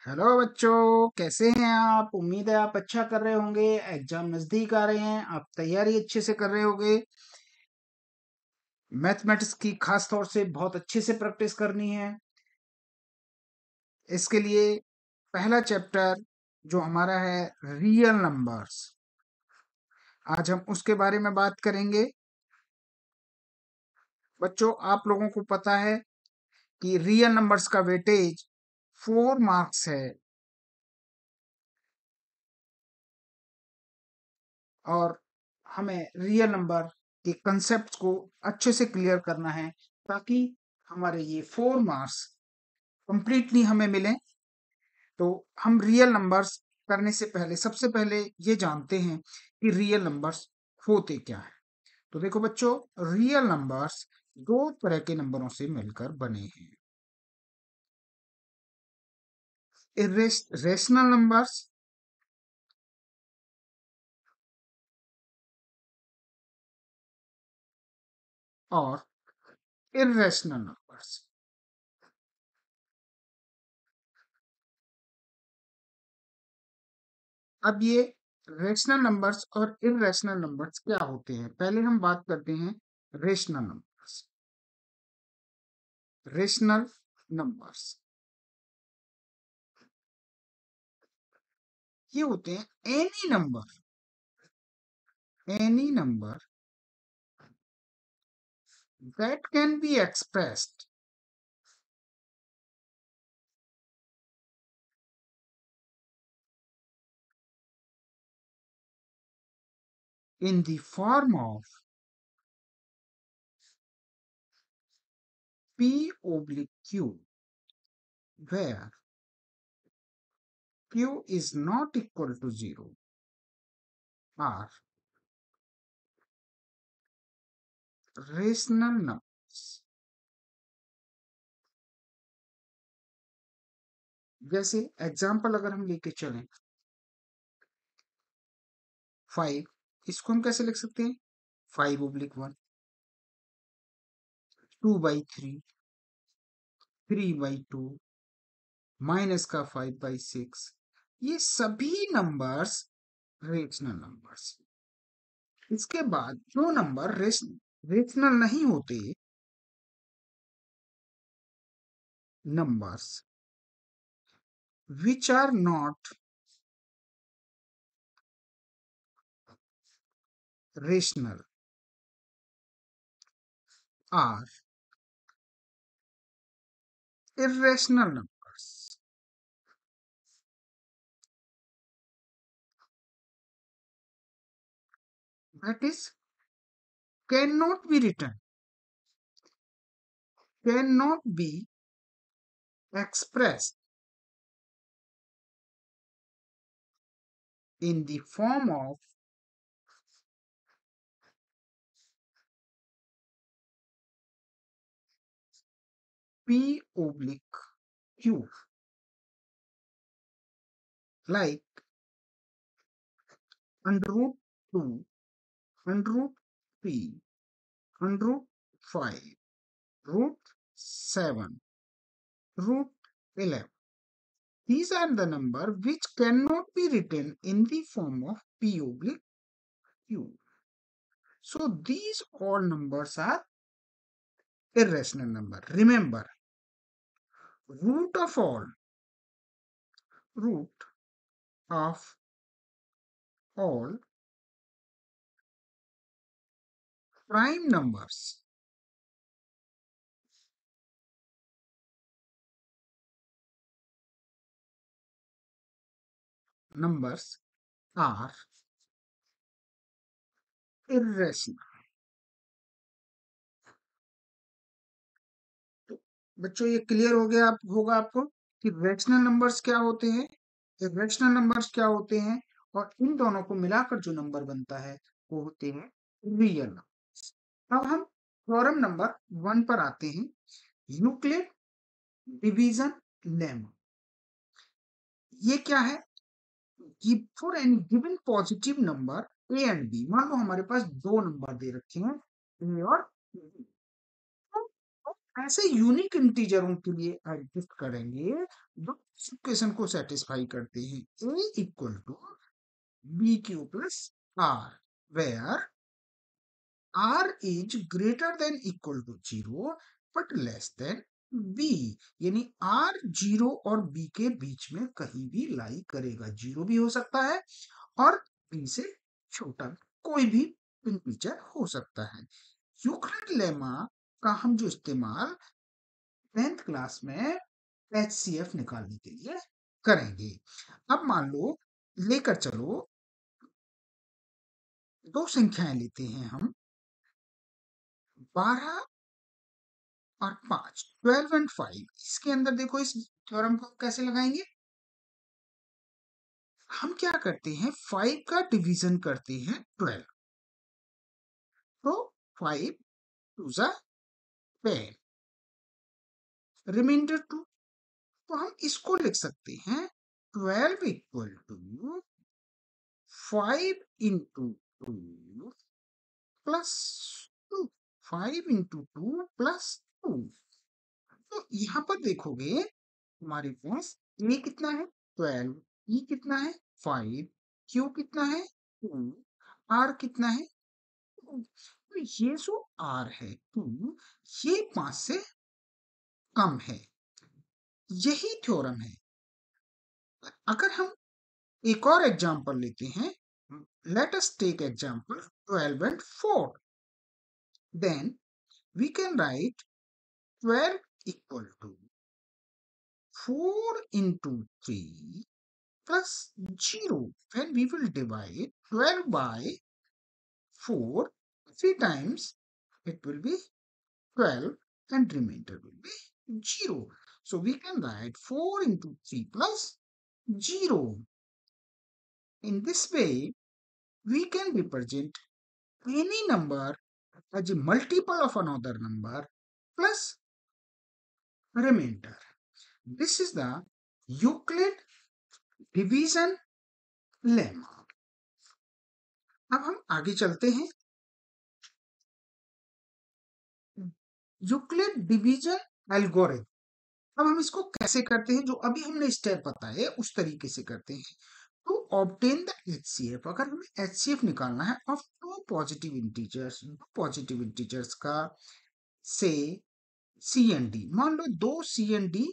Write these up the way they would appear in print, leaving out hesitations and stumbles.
Hello बच्चों, कैसे हैं आप? उम्मीद है आप अच्छा कर रहे होंगे। एग्जाम नजदीक आ रहे हैं, आप तैयारी अच्छे से कर रहे होंगे। मैथमेटिक्स की खास तौर से बहुत अच्छे से प्रैक्टिस करनी है। इसके लिए पहला चैप्टर जो हमारा है रियल नंबर्स, आज हम उसके बारे में बात करेंगे। बच्चों, आप लोगों को पता है कि रियल नंबर्स का वेटेज 4 मार्क्स है और हमें रियल नंबर के कंसेप्ट को अच्छे से क्लियर करना है ताकि हमारे ये 4 मार्क्स कंप्लीटली हमें मिलें। तो हम रियल नंबर्स करने से पहले सबसे पहले ये जानते हैं कि रियल नंबर्स होते क्या है। तो देखो बच्चों, रियल नंबर्स दो तरह के नंबरों से मिलकर बने हैं। रेशनल नंबर्स और इरेशनल नंबर्स। अब ये रेशनल नंबर्स और इरेशनल नंबर्स क्या होते हैं, पहले हम बात करते हैं रेशनल नंबर्स। रेशनल नंबर्स ये होते हैं any number that can be expressed in the form of P oblique Q, where Q is not equal to 0 are rational numbers. जैसे एग्जाम्पल अगर हम लेके चलें 5, इसको हम कैसे लिख सकते हैं? 5/1, 2/3, 3/2, माइनस का 5/6, ये सभी नंबर्स रेशनल नंबर्स। इसके बाद जो नंबर रेशनल नहीं होते, numbers which are not rational are irrational numbers. That is, cannot be written, cannot be expressed in the form of P oblique Q, like under root 2, under root 3, under root 5, root 7, root 11. These are the number which cannot be written in the form of P oblique Q. So these all numbers are irrational number. Remember, root of all prime numbers are irrational. तो बच्चों, ये clear हो गया होगा आपको कि rational numbers क्या होते हैं, इरेशनल नंबर्स क्या होते हैं, और इन दोनों को मिलाकर जो नंबर बनता है वो होते हैं रियल नंबर्स। अब हम थ्योरम नंबर 1 पर आते हैं, यूक्लिड डिवीजन लेमा। ये क्या है? For any given positive number a and b, मान लो हमारे पास दो नंबर दे रखे हैं ए और बी, तो ऐसे यूनिक इंटीजरों के लिए एडजस्ट करेंगे जो इक्वेशन को सेटिस्फाई करते हैं। A equal to B Q plus R, where R is greater than equal to 0 but less than B, यानी आर 0 और बी के बीच में कहीं भी लाई करेगा। 0 भी हो सकता है और बी से छोटा कोई भी इंटीजर हो सकता है। यूक्लिड लेमा का हम जो इस्तेमाल 10th क्लास में एचसीएफ निकालने के लिए करेंगे। अब मान लो लेकर चलो दो संख्याएं लेते हैं हम, 12 और 5, 12 एंड 5। इसके अंदर देखो इस थ्योरम को कैसे लगाएंगे। हम क्या करते हैं, 5 का डिवीजन करते हैं 12, तो 5 टू जा 10, रिमाइंडर 2। तो हम इसको लिख सकते हैं 12 equal to 5 into 2 plus 2, 5 into 2 plus 2। तो यहाँ पर देखोगे हमारे पास ए कितना है 12, ई कितना है 5, क्यू कितना है 2, आर कितना है 2। तो ये जो आर है 2, ये 5 से कम है। यही थ्योरम है। अगर हम एक और एग्जांपल लेते हैं, let us take example 12 and 4, then we can write 12 equal to 4 into 3 plus 0, when we will divide 12 by 4 3 times, it will be 12 and remainder will be 0. So we can write 4 into 3 plus 0. In this way, we can represent any number as a multiple of another number plus remainder. This is the Euclid division lemma. अब हम आगे चलते हैं। Euclid division algorithm, अब हम इसको कैसे करते हैं, जो अभी हमने स्टेप बताए उस तरीके से करते हैं। टू ऑब्टेन द एचसीएफ, अगर हमें एचसीएफ निकालना है ऑफ टू पॉजिटिव इंटीजर्स, दो पॉजिटिव इंटीजर्स का, से सी एंड डी, मान लो दो सी एंड डी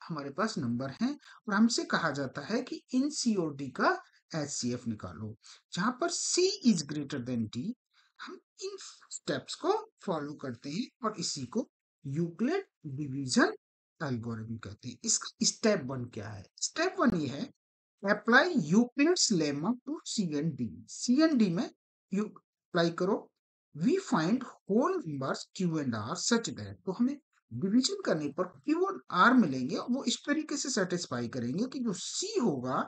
हमारे पास नंबर हैं और हमसे कहा जाता है कि इन सी और डी का एचसीएफ निकालो। जहां पर सी इज ग्रेटर देन डी, हम इन स्टेप्स को फॉलो करते हैं और इसी को यूक्लिड डिवीजन एल्गोरिथम कहते हैं। इसका स्टेप 1 क्या है? स्टेप 1 ये है, apply Euclid's lemma to c and d. C and d में यू अप्लाई करो। We find whole numbers q and r such that, तो हमें डिवीजन करने पर क्यू और आर मिलेंगे, वो इस तरीके से सेटिस्फाई करेंगे कि जो सी होगा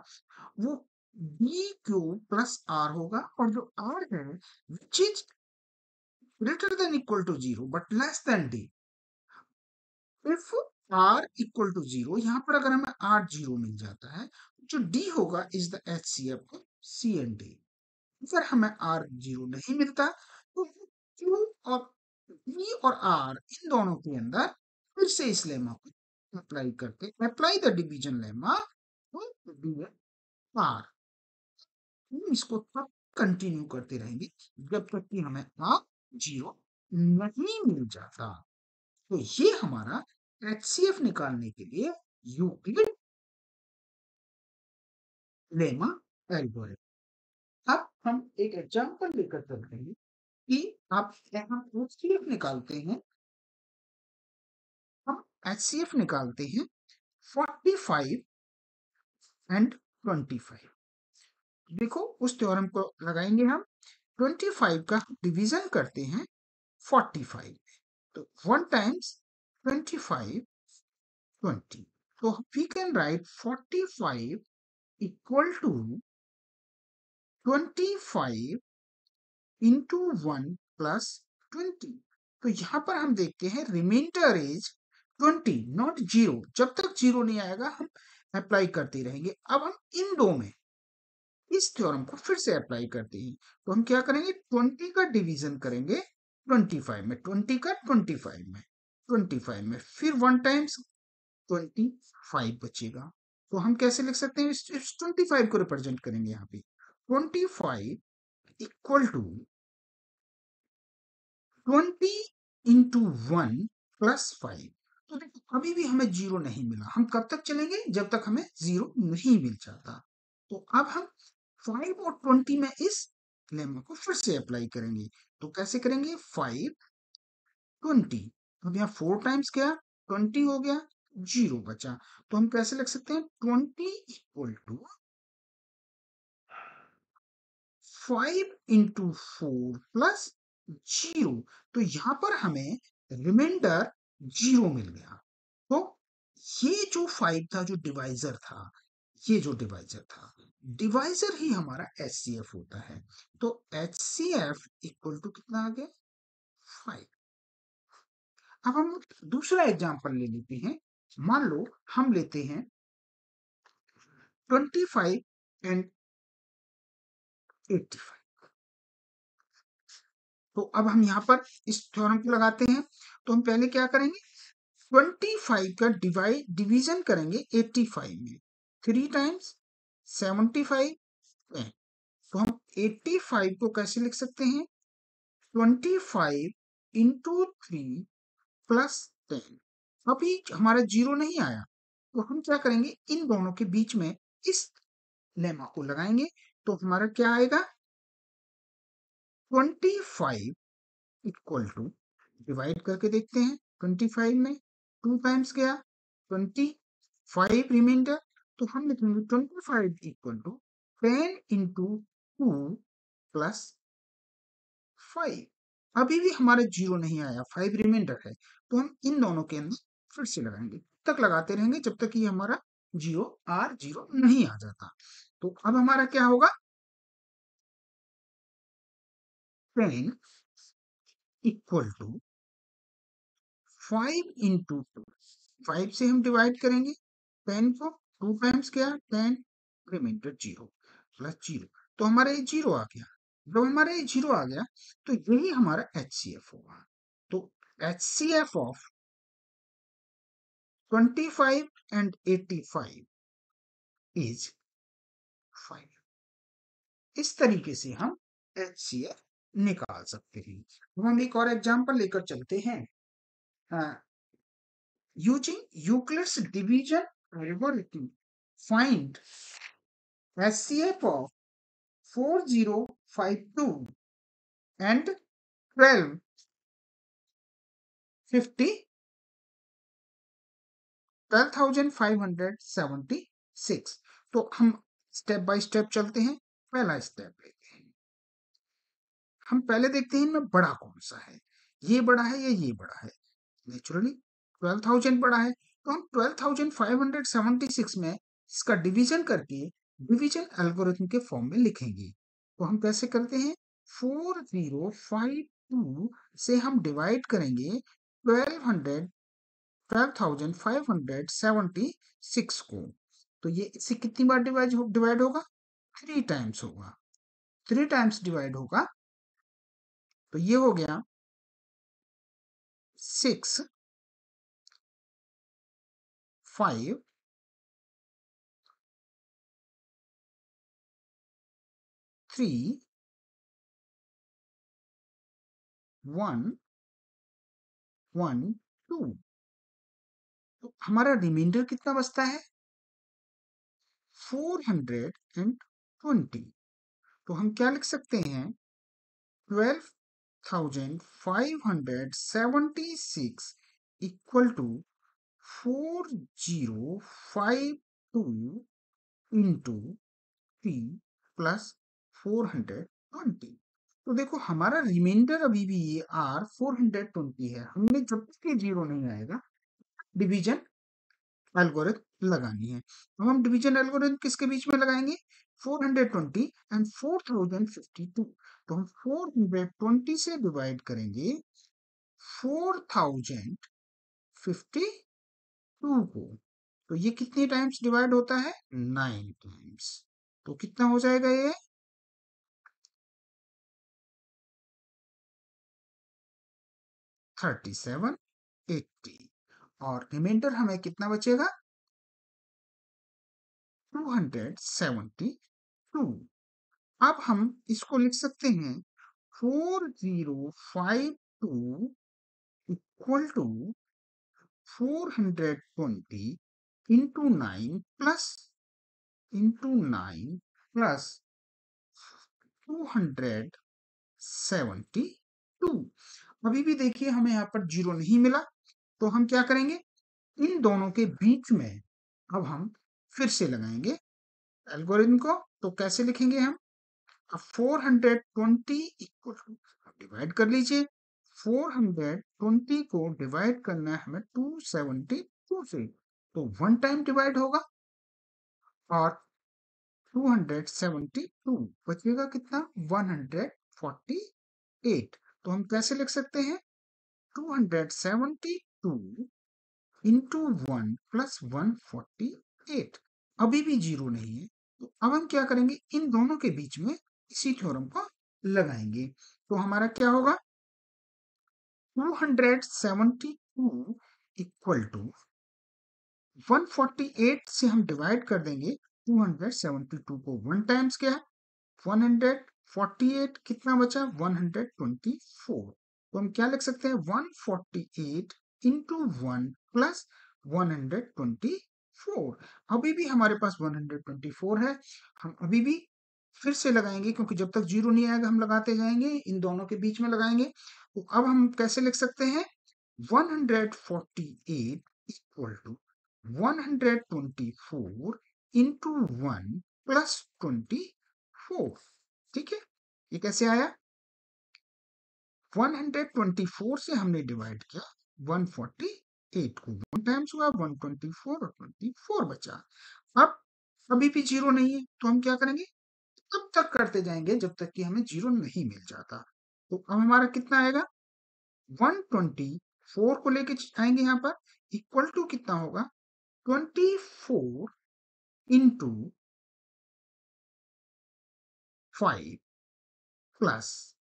वो बी क्यू प्लस आर होगा, और जो आर है which is greater than equal to 0 but less than d. If r equal to 0, यहाँ पर अगर हमें आर 0 मिल जाता है, जो डी होगा is the H C F of c and d. अगर हमें आर 0 नहीं मिलता तो क्यू और बी और आर इन दोनों के अंदर फिर से इस लेमा को अप्लाई करके, apply the division lemma to d r. हम इसको तब कंटिन्यू करते रहेंगे जब तक कि हमें आर 0 नहीं मिल जाता। तो ये हमारा एचसीएफ निकालने के लिए यूक्लिड लेमा एल्गोरिथम। अब हम एक एग्जांपल लेकर चलते हैं कि आप यहाँ एचसीएफ निकालते हैं, हम एचसीएफ निकालते हैं 45 एंड 25। देखो उस थ्योरम को लगाएंगे हम, 25 का डिवीजन करते हैं 45, तो 1 टाइम्स 25 20, तो we can write 45 equal to 25 into 1 plus 20। तो यहां पर हम देखते हैं रिमाइंडर इज 20 नॉट 0। जब तक 0 नहीं आएगा हम अप्लाई करते रहेंगे। अब हम इन दो में इस थ्योरम को फिर से अप्लाई करते हैं, तो हम क्या करेंगे 20 का डिवीजन करेंगे 25 में, 20 का 25 में, 25 में, फिर 1 टाइम्स 25 बचेगा। तो हम कैसे लिख सकते हैं, इस 25 को रिप्रेजेंट करेंगे यहाँ पे, 25 इक्वल टू 20 इंटू 1 प्लस 5। तो देखो अभी भी हमें जीरो नहीं मिला, हम कब तक चलेंगे, जब तक हमें जीरो नहीं मिल जाता। तो अब हम 5 और 20 में इस लेमा को फिर से अप्लाई करेंगे। तो कैसे करेंगे, 5 20, अब यहाँ 4 टाइम्स गया 20 हो गया, जीरो बचा। तो हम कैसे लिख सकते हैं, 20 equal to 5 into 4 plus zero. तो यहां पर हमें रिमाइंडर जीरो मिल गया। तो ये जो 5 था, जो डिवाइजर था, ये जो डिवाइजर था, डिवाइजर ही हमारा एचसीएफ होता है। तो एचसीएफ इक्वल टू कितना आ गया, 5। अब हम दूसरा एग्जांपल ले लेते हैं। मान लो हम लेते हैं 25 एंड 85। तो अब हम यहाँ पर इस थ्योरम को लगाते हैं। तो हम पहले क्या करेंगे, 25 का डिवीजन करेंगे 85 में, 3 टाइम्स 75 में। तो हम 85 को कैसे लिख सकते हैं, 25 इंटू 3 प्लस 10। अभी हमारा जीरो नहीं आया, तो हम क्या करेंगे, इन दोनों के बीच में इस लेमा को लगाएंगे। तो हमारा क्या आएगा, 25 इक्वल टू, डिवाइड करके देखते हैं, 25 में 2 टाइम्स गया 25 रिमाइंडर। तो हम लिखेंगे 25 इक्वल टू 10 इंटू 2 प्लस 5। अभी भी हमारा जीरो नहीं आया, 5 रिमाइंडर है। तो हम इन दोनों के अंदर फिर से लगाएंगे, तक लगाते रहेंगे जब तक ये हमारा जीरो आर जीरो नहीं आ जाता। तो अब हमारा क्या होगा, 10 इक्वल टू 5 इंटू 2, 5 से हम डिवाइड करेंगे 10 को, 2 टाइम्स क्या, 10 रिमाइंडर जीरो प्लस जीरो। तो हमारा ये जीरो आ गया। जब हमारा ये जीरो आ गया, तो यही हमारा एचसीएफ होगा। तो एचसीएफ ऑफ 25 एंड 85 इज 5। इस तरीके से हम एचसीएफ निकाल सकते हैं। अब हम एक और एग्जांपल लेकर चलते हैं। Using Euclid's division algorithm, find HCF of 4052 and 12,576। तो हम स्टेप बाय स्टेप चलते हैं। पहला स्टेप लेते हैं, हम पहले देखते हैं इनमें बड़ा कौन सा है, ये बड़ा है या ये बड़ा है। नेचुरली 12,000 बड़ा है, तो हम 12,576 में इसका डिवीजन करके डिवीजन एल्गोरिथम के फॉर्म में लिखेंगे। तो हम कैसे करते हैं, 4052 से हम डिवाइड करेंगे 12,576 को। तो ये इससे कितनी बार डिवाइड होगा, 3 टाइम्स होगा। 3 टाइम्स डिवाइड होगा, तो ये हो गया 6 5 3 1 1 2। तो हमारा रिमाइंडर कितना बचता है, 420। तो हम क्या लिख सकते हैं, 12,576 इक्वल टू 4052 इंटू 3 प्लस 420। तो देखो हमारा रिमाइंडर अभी भी ये आर 420 है। हमने जब तक ये जीरो नहीं आएगा, डिवीजन एल्गोरिथम लगानी है। तो हम डिवीजन एल्गोरिथम किसके बीच में लगाएंगे, 420 एंड 4052। तो हम 420 से डिवाइड करेंगे 4052 को। तो ये कितने टाइम्स डिवाइड होता है, 9 टाइम्स। तो कितना हो जाएगा ये, 37। 80 और रिमाइंडर हमें कितना बचेगा 272। अब हम इसको लिख सकते हैं 4052 इक्वल टू 420 इंटू 9 प्लस 272। अभी भी देखिए हमें यहाँ पर जीरो नहीं मिला, तो हम क्या करेंगे इन दोनों के बीच में अब हम फिर से लगाएंगे एल्गोरिथम को। तो कैसे लिखेंगे हम, अब 420 इक्वल डिवाइड कर लीजिए, 420 को डिवाइड करना है हमें 272 से, तो वन टाइम डिवाइड होगा और 272 बचेगा कितना 148। तो हम कैसे लिख सकते हैं 272 इंटू 1 प्लस 148। अभी भी जीरो नहीं है, तो अब हम क्या करेंगे इन दोनों के बीच में इसी थ्योरम को लगाएंगे। तो हमारा क्या होगा 272 इक्वल टू 148 से हम डिवाइड कर देंगे 272 को वन टाइम्स क्या है 148, कितना बचा 124। तो हम क्या लिख सकते हैं 148 इंटू 1 प्लस 124। अभी भी हमारे पास 124 है, हम अभी भी फिर से लगाएंगे क्योंकि जब तक जीरो नहीं आएगा हम लगाते जाएंगे, इन दोनों के बीच में लगाएंगे। तो अब हम कैसे लिख सकते हैं 148 इक्वल टू 124 इंटू 1 प्लस 24। ठीक है, ये कैसे आया 124 से हमने डिवाइड किया 148 को, वन टाइम्स हुआ 124 और 24 बचा। अब अभी भी जीरो नहीं है, तो हम क्या करेंगे तब तक करते जाएंगे जब तक कि हमें जीरो नहीं मिल जाता। तो अब हमारा कितना आएगा 124 को लेके आएंगे यहाँ पर, इक्वल टू कितना होगा 24 इंटू 5 प्लस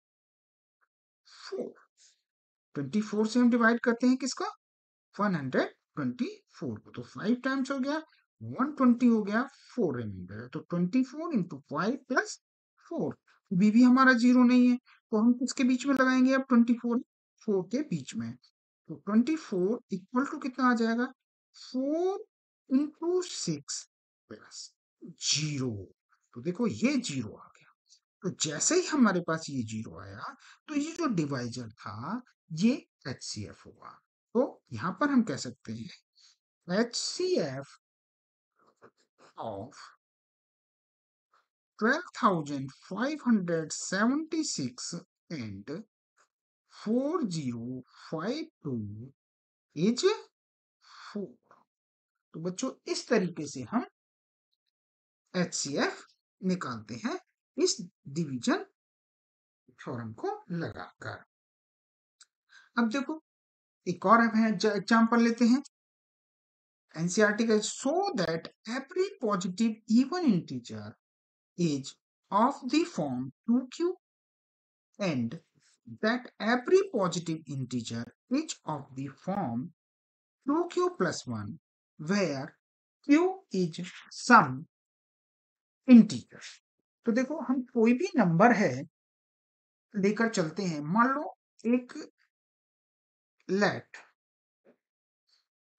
4। 24 से हम डिवाइड करते हैं किसको 124 को, तो 5 टाइम्स हो गया 120 हो गया 4 रिमाइंडर, तो 24 इंटू 5 प्लस 4। भी हमारा जीरो नहीं है, तो हम किसके बीच में लगाएंगे अब 24 4 के बीच में, तो 24 इक्वल टू कितना आ जाएगा 4 इंटू 6 प्लस जीरो। तो देखो ये जीरो आ गया, तो जैसे ही हमारे पास ये जीरो आया तो ये जो डिवाइजर था ये HCF हुआ। तो यहां पर हम कह सकते हैं HCF ऑफ 12,576 एंड 4052 इज 4। तो बच्चों इस तरीके से हम HCF निकालते हैं इस डिवीजन थ्योरम को लगाकर। अब देखो एक और एग्जांपल लेते हैं NCERT का, so that every positive even integer is of the form 2q and that every positive integer is of the form 2q plus 1 where q is some integer। तो देखो हम कोई भी नंबर है लेकर चलते हैं, मान लो एक late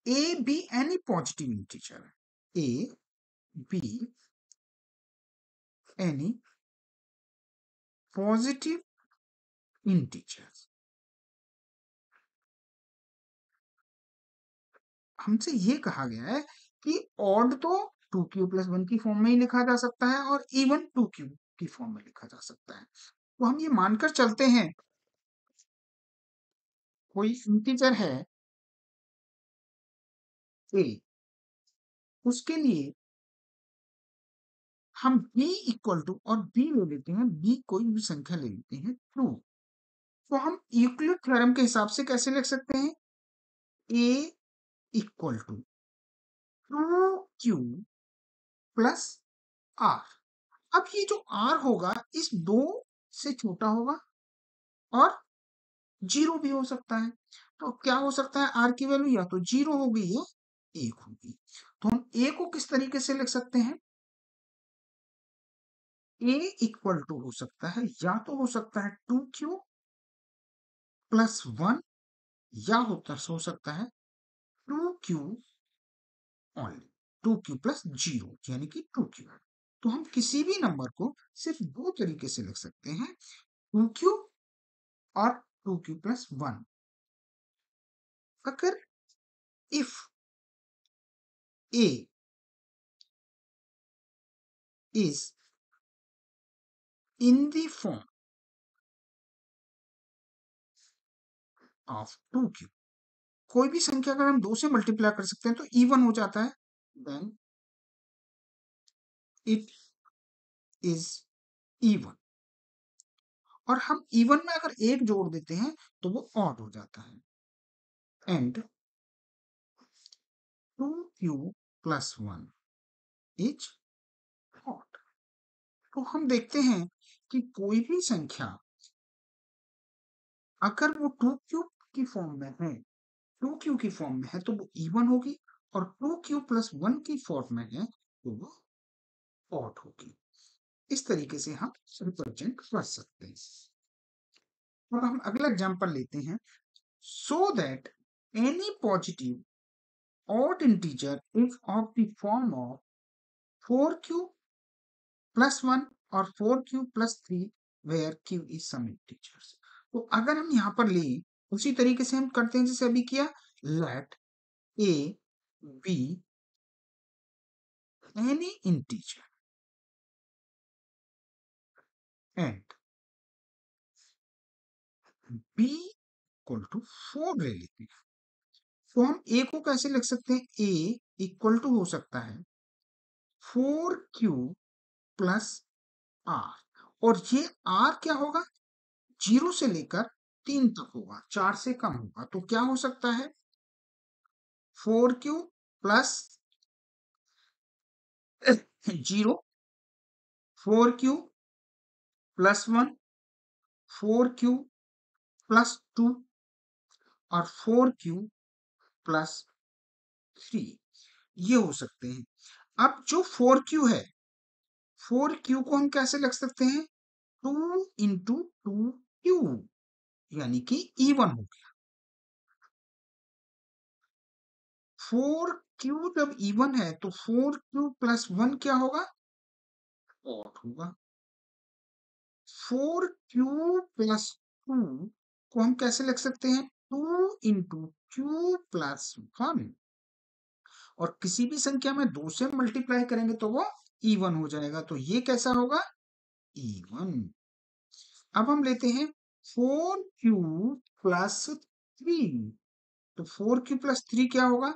a be any positive integer, a be any positive integer। हमसे ये कहा गया है कि ऑड तो 2q प्लस 1 की फॉर्म में ही लिखा जा सकता है और इवन 2q की फॉर्म में लिखा जा सकता है। तो हम ये मानकर चलते हैं कोई इंटीजर है a, उसके लिए हम b इक्वल टू और b ले लेते हैं, b कोई भी संख्या ले लेते हैं 2। तो हम यूक्लिड थ्योरम के हिसाब से कैसे लिख सकते हैं a equal to 2q plus r। अब ये जो r होगा इस 2 से छोटा होगा और जीरो भी हो सकता है। तो क्या हो सकता है, आर की वैल्यू या तो 0 होगी या 1 होगी। तो हम ए को किस तरीके से लिख सकते हैं, ए इक्वल टू हो सकता है, या तो हो सकता है 2q प्लस 1, या हो सकता है 2q ओनली, 2q प्लस 0 यानी कि 2q। तो हम किसी भी नंबर को सिर्फ दो तरीके से लिख सकते हैं, 2q और 2q प्लस 1। अगर if a is in the form of 2q, कोई भी संख्या अगर हम 2 से मल्टीप्लाई कर सकते हैं तो इवन हो जाता है, देन इट इज इवन। और हम इवन में अगर एक जोड़ देते हैं तो वो ऑड हो जाता है, and 2q plus 1 is odd. तो हम देखते हैं कि कोई भी संख्या अगर वो 2q की फॉर्म में है, 2q की फॉर्म में है तो वो इवन होगी, और 2q प्लस 1 की फॉर्म में है तो वो ऑड होगी। इस तरीके से हम रिप्रेजेंट कर सकते हैं। अब हम अगला एग्जांपल लेते हैं, so that any positive odd integer is of the form of 4q plus 1 और 4q plus 3 where q is some integers। तो अगर हम यहाँ पर लें उसी तरीके से हम करते हैं जैसे अभी किया, let a be any integer and b equal to 4 ले लेते हैं। तो हम a को कैसे लिख सकते हैं, a इक्वल टू हो सकता है 4q प्लस आर, और ये आर क्या होगा, 0 से लेकर 3 तक होगा, 4 से कम होगा। तो क्या हो सकता है, 4q plus 0, 4q plus 1, 4q plus 2 और 4q प्लस 3, ये हो सकते हैं। अब जो 4q है, 4q को हम कैसे लिख सकते हैं, 2 इंटू 2q, यानी कि इवन हो गया। 4q जब इवन है तो 4q प्लस 1 क्या होगा, ऑड होगा। 4q प्लस 2 को हम कैसे लिख सकते हैं, 2 इंटू q प्लस 1, और किसी भी संख्या में 2 से मल्टीप्लाई करेंगे तो वो इवन हो जाएगा। तो ये कैसा होगा, इवन। अब हम लेते हैं 4q प्लस 3। तो 4q प्लस 3 क्या होगा,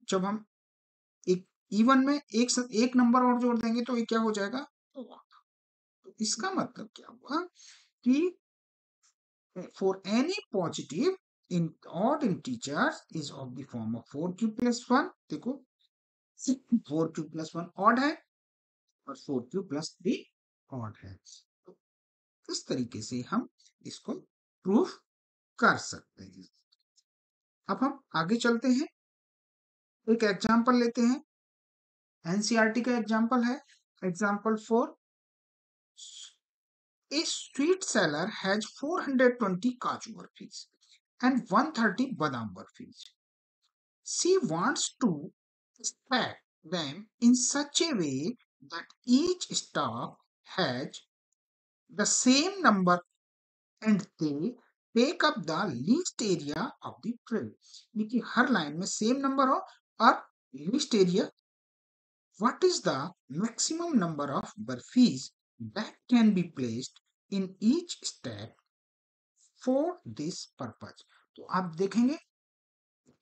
जब हम एक इवन में एक नंबर और जोड़ देंगे तो ये क्या हो जाएगा, odd। तो इसका मतलब क्या हुआ कि for any positive in odd integers is of the form of 4q plus 1। देखो 4q plus 1 odd है और 4q plus 3 odd है। तो इस तरीके से हम इसको प्रूफ कर सकते हैं। अब हम आगे चलते हैं, एक एग्जांपल लेते हैं, एनसीईआरटी का एग्जांपल है, example 4। A sweet seller has 420 kaju burfis and 130 badam burfis. She wants to stack them in such a way that each stack has the same number and they take up the least area of the tray। यानी कि हर line में same number हो और least area. What is the maximum number of burfis that can be placed in each stack for this purpose। तो आप देखेंगे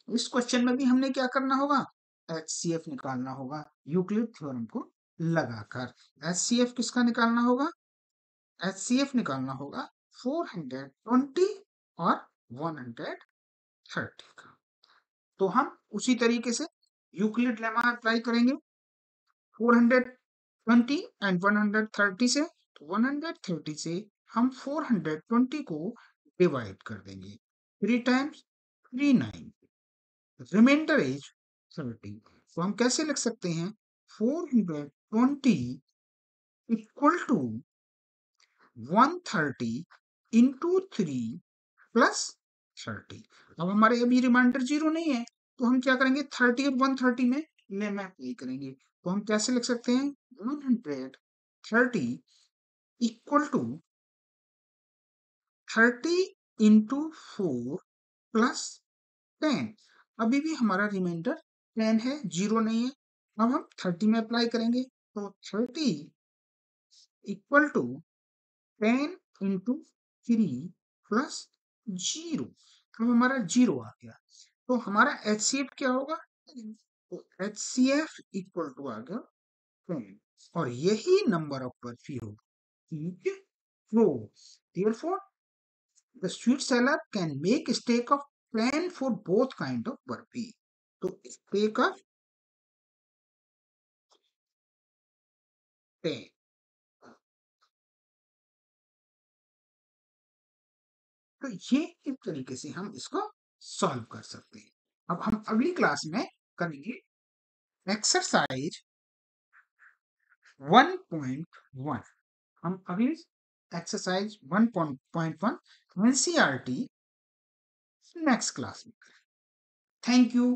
इस question में भी हमने क्या करना होगा, HCF निकालना होगा यूक्लिड थ्योरम को लगाकर। HCF किसका निकालना होगा, HCF निकालना होगा 420 और 130 का। तो हम उसी तरीके से यूक्लिड लेमा अप्लाई करेंगे 420 एंड 130 से। तो 130 से हम 420 को डिवाइड कर देंगे 3 टाइम्स 390, रिमाइंडर इज 30। तो हम कैसे लिख सकते हैं? 420 इक्वल टू 130 इंटू 3 प्लस 30। अब हमारे अभी रिमाइंडर 0 नहीं है, तो हम क्या करेंगे? 30 और 130 में लेमा अप्लाई करेंगे। तो हम कैसे लिख सकते हैं? 130 इक्वल टू 30 इंटू 4 प्लस 10। अभी भी हमारा रिमाइंडर 10 है, 0 नहीं है। अब हम 30 में अप्लाई करेंगे, तो 30 इक्वल टू 10 इंटू 3 प्लस 0। अब हमारा 0 आ गया, तो हमारा एचसीएफ क्या होगा? तो एचसीएफ इक्वल टू आ गया 10, और यही नंबर ऑफ बर्फी होगी। ठीक है, तो therefore the sweet seller can make a stake of 10 for both kind of burfi. तो stake of 10। तो ये इस तरीके से हम इसको सॉल्व कर सकते हैं। अब हम अगली क्लास में करेंगे एक्सरसाइज 1.1। हम अभी एक्सरसाइज 1.1 एनसीईआरटी नेक्स्ट क्लास में। Thank you.